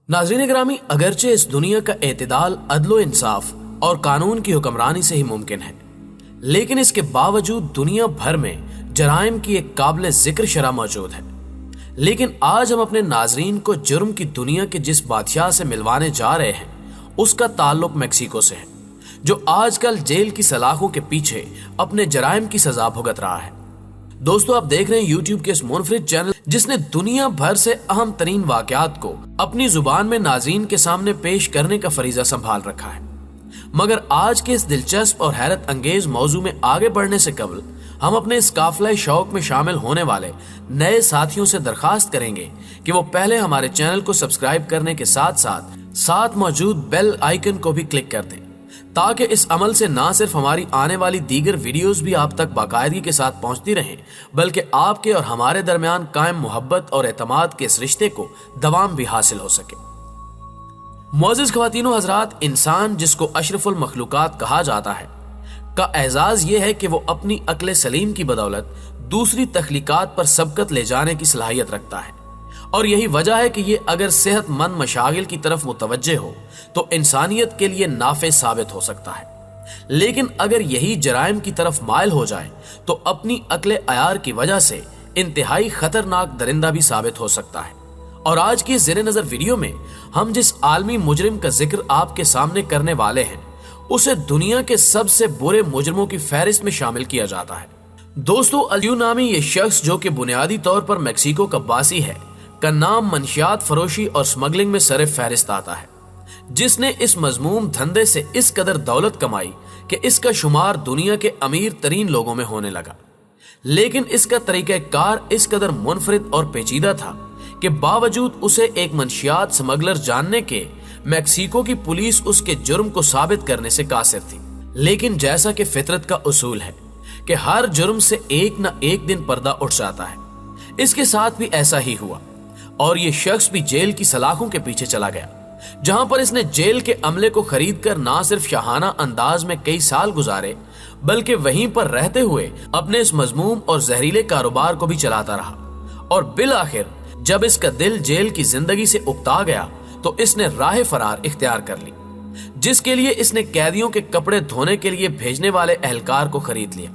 नाज़रीन ग्रामी, अगरचे इस दुनिया का एतदाल अदलो इंसाफ और कानून की हुक्मरानी से ही मुमकिन है, लेकिन इसके बावजूद दुनिया भर में जराइम की एक काबिल जिक्र शरह मौजूद है। लेकिन आज हम अपने नाजरीन को जुर्म की दुनिया के जिस बादशाह से मिलवाने जा रहे हैं उसका ताल्लुक मैक्सिको से है, जो आजकल जेल की सलाखों के पीछे अपने जराइम की सजा भुगत रहा है। दोस्तों, आप देख रहे हैं यूट्यूब के इस मुनफरिद चैनल जिसने दुनिया भर से अहम तरीन वाकयात को अपनी जुबान में नाज़रीन के सामने पेश करने का फरीजा संभाल रखा है। मगर आज के इस दिलचस्प और हैरत अंगेज मौजू में आगे बढ़ने से कबल हम अपने इस काफिला शौक में शामिल होने वाले नए साथियों से दरखास्त करेंगे कि वो पहले हमारे चैनल को सब्सक्राइब करने के साथ साथ मौजूद बेल आइकन को भी क्लिक कर दें, ताकि इस अमल से ना सिर्फ हमारी आने वाली दीगर वीडियोस भी आप तक बाकायदगी के साथ पहुंचती रहें, बल्कि आपके और हमारे दरमियान कायम मोहब्बत और एतमाद के इस रिश्ते को दवाम भी हासिल हो सके। मुअज़्ज़िज़ ख़वातीनो हज़रात, इंसान जिसको अशरफुल मखलूक़ात कहा जाता है का एजाज ये है कि वो अपनी अक्ल सलीम की बदौलत दूसरी तख्लीकात पर सबकत ले जाने की सलाहियत रखता है, और यही वजह है कि ये अगर सेहतमंद मशागिल की तरफ मुतवज्जे हो तो इंसानियत के लिए नाफे साबित हो सकता है, लेकिन अगर यही जराइम की तरफ मायल हो जाए तो अपनी अक्ल अयार की वजह से इंतहाई खतरनाक दरिंदा भी साबित हो सकता है। और आज की ज़ेरे नज़र वीडियो में हम जिस आलमी मुजरिम का जिक्र आपके सामने करने वाले हैं उसे दुनिया के सबसे बुरे मुजरिमों की फहरिस्त में शामिल किया जाता है। दोस्तों, अल्यू नामी ये शख्स जो कि बुनियादी तौर पर मैक्सिको का बासी है का नाम मंशियात फरोशी और स्मगलिंग में सरे फहरिस्त आता है, जिसने इस मजमूम धंधे से इस कदर दौलत कमाई कि इसका शुमार दुनिया के अमीर तरीन लोगों में होने लगा। लेकिन इसका तरीका कार इस कदर मुनफरिद और पेचीदा था कि बावजूद उसे एक मंशियात स्मगलर जानने के मैक्सिको की पुलिस उसके जुर्म को साबित करने से कासिर थी। लेकिन जैसा कि फितरत का उसूल है कि हर जुर्म से एक न एक दिन पर्दा उठ जाता है, इसके साथ भी ऐसा ही हुआ और ये शख्स भी जेल की सलाखों के पीछे चला गया, जहां पर इसने जेल के अमले को खरीद कर ना सिर्फ शाहाना अंदाज में कई साल गुजारे, बल्कि वहीं पर रहते हुए अपने इस मजमूम और जहरीले कारोबार को भी चलाता रहा। और बिल आखिर जब इसका दिल जेल की जिंदगी से उकता गया तो इसने राह फरार इख्तियार कर ली, जिसके लिए इसने कैदियों के कपड़े धोने के लिए भेजने वाले एहलकार को खरीद लिया,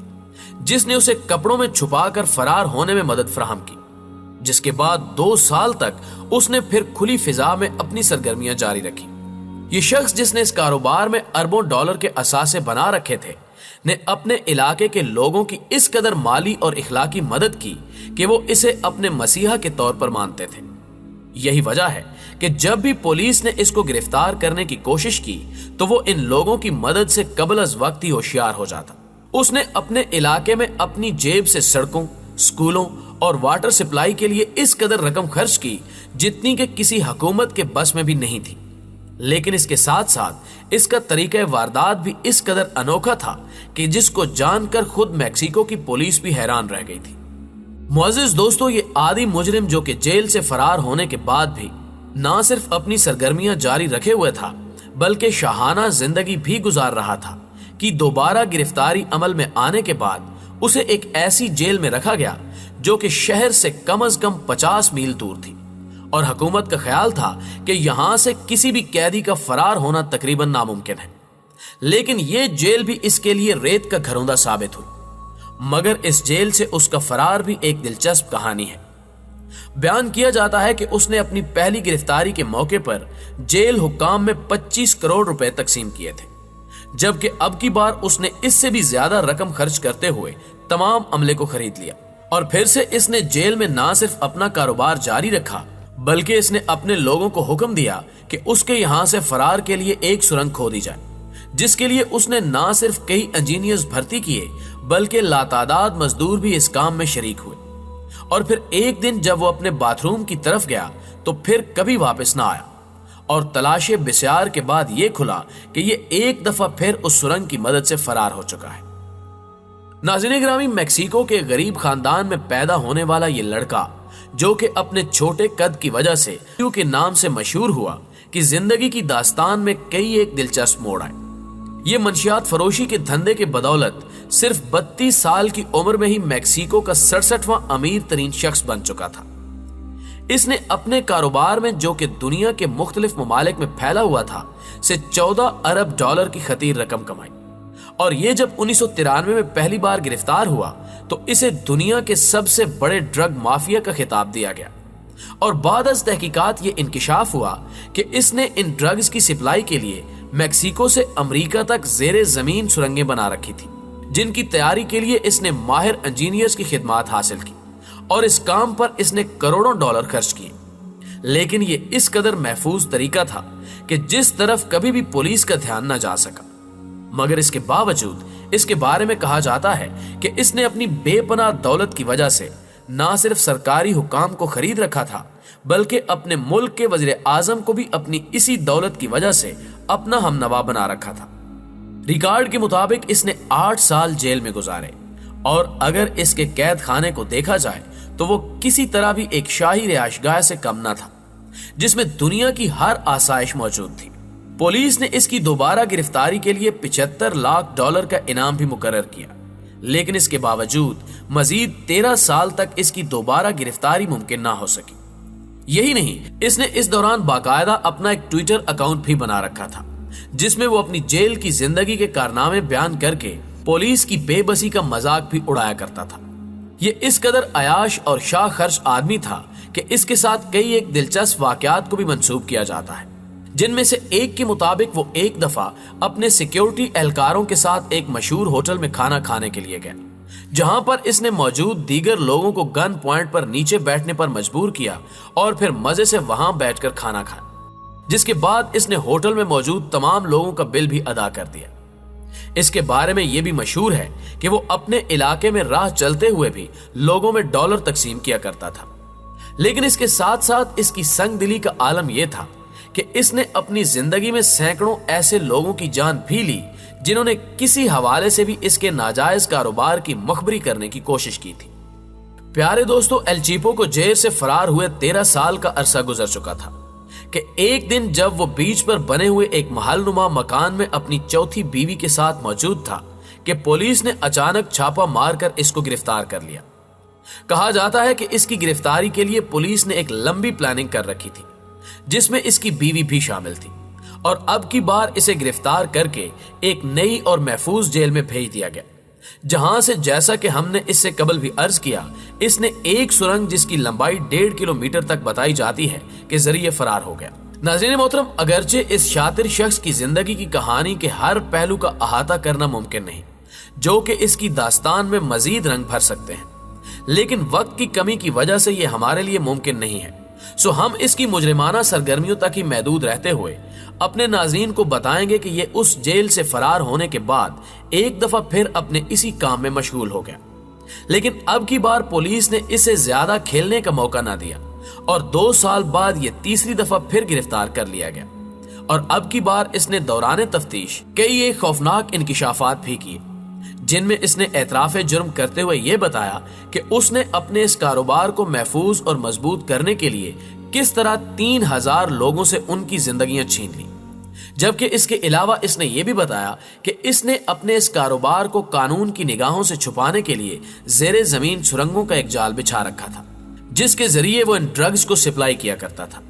जिसने उसे कपड़ों में छुपाकर फरार होने में मदद फराहम की। जिसके बाद 2 साल तक उसने फिर खुली फिजा में अपनी सरगर्मियां जारी रखी। ये शख्स जिसने इस कारोबार में अरबों डॉलर के असासे बना रखे थे ने अपने इलाके के लोगों की इस कदर माली और इखलाकी मदद की कि वो इसे अपने मसीहा के तौर पर मानते थे। यही वजह है कि जब भी पुलिस ने इसको गिरफ्तार करने की कोशिश की तो वो इन लोगों की मदद से कबल अज वक्त ही होशियार हो जाता। उसने अपने इलाके में अपनी जेब से सड़कों, स्कूलों और वाटर सप्लाई के लिए इस कदर रकम खर्च की जितनी कि किसी हुकूमत के बस में भी नहीं थी। लेकिन इसके साथ साथ इसका तरीका वारदात भी इस कदर अनोखा था कि जिसको जानकर खुद मैक्सिको की पुलिस भी हैरान रह गई थी। मुअज़्ज़िज़ दोस्तों, ये आदि मुजरिम जो कि जेल से फरार होने के बाद भी ना सिर्फ अपनी सरगर्मियां जारी रखे हुए था, बल्कि शाहाना जिंदगी भी गुजार रहा था कि दोबारा गिरफ्तारी अमल में आने के बाद उसे एक ऐसी जेल में रखा गया जो कि शहर से कम से कम 50 मील दूर थी, और हुकूमत का ख्याल था कि यहां से किसी भी कैदी का फरार होना तकरीबन नामुमकिन है। लेकिन यह जेल भी इसके लिए रेत का घरौंदा साबित हुई। मगर इस जेल से उसका फरार भी एक दिलचस्प कहानी है। बयान किया जाता है कि उसने अपनी पहली गिरफ्तारी के मौके पर जेल हुक्काम में 25 करोड़ रुपए तकसीम किए थे, जबकि अब की बार उसने इससे भी ज्यादा रकम खर्च करते हुए तमाम अमले को खरीद लिया। और फिर से इसने जेल में ना सिर्फ अपना कारोबार जारी रखा, बल्कि इसने अपने लोगों को हुक्म दिया कि उसके यहां से फरार के लिए एक सुरंग खोदी जाए, जिसके लिए उसने ना सिर्फ कई इंजीनियर्स भर्ती किए बल्कि लातादाद मजदूर भी इस काम में शरीक हुए। और फिर एक दिन जब वो अपने बाथरूम की तरफ गया तो फिर कभी वापस ना आया, और तलाशे बिस्यार के बाद ये खुला कि ये एक दफा फिर उस सुरंग की मदद से फरार हो चुका है। नाज़रीन ग्रामी, मैक्सिको के गरीब खानदान में पैदा होने वाला ये लड़का जो कि अपने छोटे कद की वजह से के नाम से मशहूर हुआ कि जिंदगी की दास्तान में कई एक दिलचस्प मोड़ आए। ये मंशियात फरोशी के धंधे के बदौलत सिर्फ 32 साल की उम्र में ही मैक्सिको का 67वां अमीर तरीन शख्स बन चुका था। اس نے اپنے کاروبار میں جو کہ دنیا کے مختلف ممالک میں پھیلا ہوا تھا سے 14 ارب ڈالر کی خطیر رقم کمائی، اور یہ جب 1993 میں پہلی بار گرفتار ہوا تو اسے دنیا کے سب سے بڑے ڈرگ مافیا کا خطاب دیا گیا، اور بعد از تحقیقات یہ انکشاف ہوا کہ اس نے ان ڈرگز کی سپلائی کے لیے میکسیکو سے امریکہ تک زیر زمین سرنگیں بنا رکھی تھی، جن کی تیاری کے لیے اس نے ماہر انجینئرز کی خدمات حاصل کی، اور اس کام پر اس نے کروڑوں ڈالر خرچ کیے۔ لیکن یہ اس قدر محفوظ طریقہ تھا کہ جس طرف کبھی بھی پولیس کا دھیان نہ جا سکا، مگر اس کے باوجود اس کے بارے میں کہا جاتا ہے کہ اس نے اپنی بے پناہ دولت کی وجہ سے نہ صرف سرکاری حکام کو خرید رکھا تھا بلکہ اپنے ملک کے وزیر اعظم کو بھی اپنی اسی دولت کی وجہ سے اپنا ہمنوا بنا رکھا تھا۔ ریکارڈ کے مطابق اس نے 8 سال جیل میں گزارے، اور اگر اس کے قید خانے کو دیکھا جائے تو وہ کسی طرح بھی ایک شاہی رہائش گاہ سے کم نہ تھا، جس میں دنیا کی ہر آسائش موجود تھی۔ پولیس نے اس کی دوبارہ گرفتاری کے لیے 75 لاکھ ڈالر کا انعام بھی مقرر کیا، لیکن اس کے باوجود مزید 13 سال تک اس کی دوبارہ گرفتاری ممکن نہ ہو سکی۔ یہی نہیں، اس نے اس دوران باقاعدہ اپنا ایک ٹویٹر اکاؤنٹ بھی بنا رکھا تھا، جس میں وہ اپنی جیل کی زندگی کے کارنامے بیان کر کے پولیس کی بے بسی کا مذاق بھی اڑایا کرتا تھا۔ یہ اس قدر عیاش اور شاہ خرچ آدمی تھا کہ اس کے ساتھ کئی ایک دلچسپ واقعات کو بھی منسوب کیا جاتا ہے، جن میں سے ایک کے مطابق وہ ایک دفعہ اپنے سیکیورٹی اہلکاروں کے ساتھ ایک مشہور ہوٹل میں کھانا کھانے کے لیے گیا، جہاں پر اس نے موجود دیگر لوگوں کو گن پوائنٹ پر نیچے بیٹھنے پر مجبور کیا اور پھر مزے سے وہاں بیٹھ کر کھانا کھایا، جس کے بعد اس نے ہوٹل میں موجود تمام لوگوں کا بل بھی ادا کر دیا۔ اس کے بارے میں یہ بھی مشہور ہے کہ وہ اپنے علاقے میں راہ چلتے ہوئے بھی لوگوں میں ڈالر تقسیم کیا کرتا تھا، لیکن اس کے ساتھ ساتھ اس کی سنگ دلی کا عالم یہ تھا کہ اس نے اپنی زندگی میں سینکڑوں ایسے لوگوں کی جان بھی لی جنہوں نے کسی حوالے سے بھی اس کے ناجائز کاروبار کی مخبری کرنے کی کوشش کی تھی۔ پیارے دوستو، ایل چیپو کو جیل سے فرار ہوئے 13 سال کا عرصہ گزر چکا تھا کہ ایک دن جب وہ بیچ پر بنے ہوئے ایک محل نما مکان میں اپنی چوتھی بیوی کے ساتھ موجود تھا کہ پولیس نے اچانک چھاپا مار کر اس کو گرفتار کر لیا۔ کہا جاتا ہے کہ اس کی گرفتاری کے لیے پولیس نے ایک لمبی پلاننگ کر رکھی تھی، جس میں اس کی بیوی بھی شامل تھی، اور اب کی بار اسے گرفتار کر کے ایک نئی اور محفوظ جیل میں بھیج دیا گیا، جہاں سے جیسا کہ ہم نے اس سے قبل بھی عرض کیا، اس نے ایک سرنگ جس کی لمبائی 1.5 کلومیٹر تک بتائی جاتی ہے کے ذریعے فرار ہو گیا۔ ناظرین محترم، اگرچہ اس شاطر شخص کی زندگی کی کہانی کے ہر پہلو کا احاطہ کرنا ممکن نہیں، جو کہ اس کی داستان میں مزید رنگ بھر سکتے ہیں، لیکن وقت کی کمی کی وجہ سے یہ ہمارے لیے ممکن نہیں ہے، سو ہم اس کی مجرمانہ سرگرمیوں تک ہی محدود رہتے ہوئے اپنے ناظرین کو بتائیں گے کہ یہ اس جیل سے فرار ہونے کے بعد ایک دفعہ پھر اپنے اسی کام میں مشغول ہو گیا، لیکن اب کی بار پولیس نے اسے زیادہ کھیلنے کا موقع نہ دیا، اور 2 سال بعد یہ تیسری دفعہ پھر گرفتار کر لیا گیا، اور اب کی بار اس نے دوران تفتیش کئی ایک خوفناک انکشافات بھی کیے، جن میں اس نے اعتراف جرم کرتے ہوئے یہ بتایا کہ اس نے اپنے اس کاروبار کو محفوظ اور مضبوط کرنے کے لیے کس طرح 3000 لوگوں سے ان کی زندگیاں چھین لی، جبکہ اس کے علاوہ اس نے یہ بھی بتایا کہ اس نے اپنے اس کاروبار کو قانون کی نگاہوں سے چھپانے کے لیے زیر زمین سرنگوں کا ایک جال بچھا رکھا تھا، جس کے ذریعے وہ ان ڈرگز کو سپلائی کیا کرتا تھا،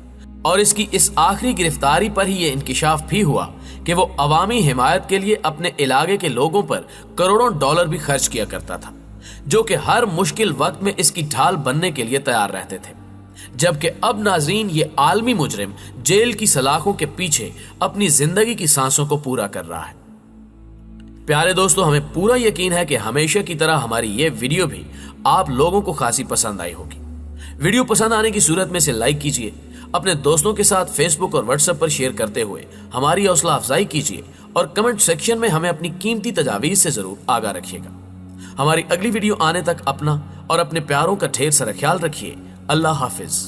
اور اس کی اس آخری گرفتاری پر ہی یہ انکشاف بھی ہوا کہ وہ عوامی حمایت کے لیے اپنے علاقے کے لوگوں پر کروڑوں ڈالر بھی خرچ کیا کرتا تھا، جو کہ ہر مشکل وقت میں اس کی ڈھال بننے کے لیے تیار رہتے تھے، جبکہ اب ناظرین یہ عالمی مجرم جیل کی سلاخوں کے پیچھے اپنی زندگی کی سانسوں کو پورا کر رہا ہے۔ پیارے دوستو، ہمیں پورا یقین ہے کہ ہمیشہ کی طرح ہماری یہ ویڈیو بھی آپ لوگوں کو خاصی پسند آئی ہوگی۔ ویڈیو پسند آنے کی صورت میں سے لائک کیجئے، اپنے دوستوں کے ساتھ فیس بک اور واٹس ایپ پر شیئر کرتے ہوئے ہماری حوصلہ افزائی کیجئے، اور کمنٹ سیکشن میں ہمیں اپنی قیمتی تجاویز سے ضرور آگاہ رکھیے گا۔ ہماری اگلی ویڈیو آنے تک اپنا اور اپنے پیاروں کا ڈھیر سارا خیال رکھیے۔ اللہ حافظ۔